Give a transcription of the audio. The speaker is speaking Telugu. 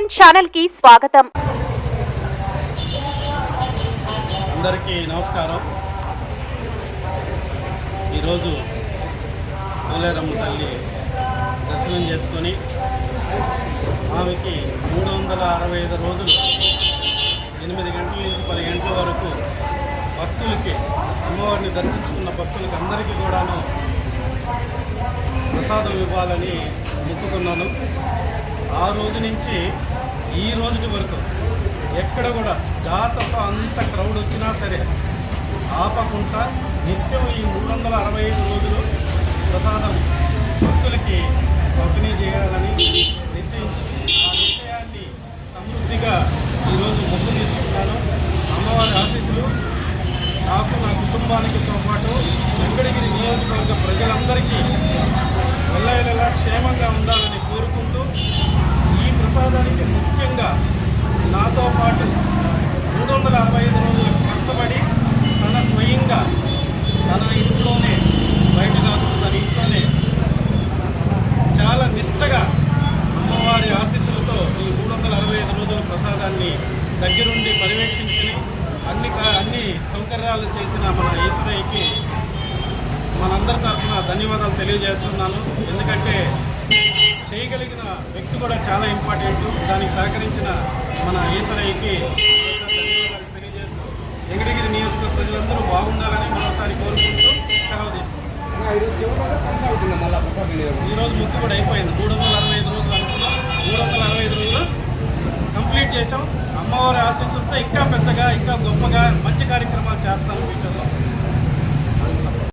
ఎంటర్టైన్మెంట్ ఛానల్ కి స్వాగతం. అందరికీ నమస్కారం. ఈరోజు పోలేరమ్మ తల్లి దర్శనం చేసుకొని ఆమెకి 365 రోజులు 8 గంటల నుంచి 10 గంటల వరకు భక్తులకి అమ్మవారిని దర్శించుకున్న భక్తులకి అందరికీ కూడాను ప్రసాదం ఇవ్వాలని మొక్కుకున్నాను. ఆ రోజు నుంచి ఈ రోజుటి వరకు ఎక్కడ కూడా జాతరతో అంత క్రౌడ్ వచ్చినా సరే ఆపకుండా నిత్యం ఈ 365 రోజులు ప్రసాదం భక్తులకి పంపిణీ చేయాలని నిశ్చయించి ఆ నిశ్చయాన్ని సమృద్ధిగా ఈరోజు మొక్కు తీసుకున్నాను. అమ్మవారి ఆశీస్సులు నాకు, నా కుటుంబానికితో పాటు వెంకటగిరి నియోజకవర్గ ప్రజలందరికీ వెళ్ళేలా క్షేమంగా ఉండాలని కోరుకుంటూ ఈ ప్రసాదానికి ముఖ్యంగా నాతో పాటు 365 రోజులు కష్టపడి తన స్వయంగా తన ఇంట్లోనే బయట కాకుండా తన ఇంట్లోనే చాలా నిష్టగా అమ్మవారి ఆశీస్సులతో ఈ 365 రోజుల ప్రసాదాన్ని దగ్గరుండి పర్యవేక్షించి అన్ని సౌకర్యాలు చేసిన మన ఈశ్వరయ్యకి మనందరి తరఫున ధన్యవాదాలు తెలియజేస్తున్నాను. ఎందుకంటే చేయగలిగిన వ్యక్తి కూడా చాలా ఇంపార్టెంట్. దానికి సహకరించిన మన ఈశ్వరయ్యకి ధన్యవాదాలు తెలియజేస్తూ వెంకటగిరి నియోజకవర్గ ప్రజలందరూ బాగుండాలని మరోసారి కోరుకుంటూ సెలవు తీసుకుంటాం. ఈరోజు ముక్కు కూడా అయిపోయింది. 365 రోజులు అనుకున్నాం, 365 రోజులు కంప్లీట్ చేసాం. అమ్మవారి ఆశీస్సులతో ఇంకా పెద్దగా, ఇంకా గొప్పగా మంచి కార్యక్రమాలు చేస్తాం.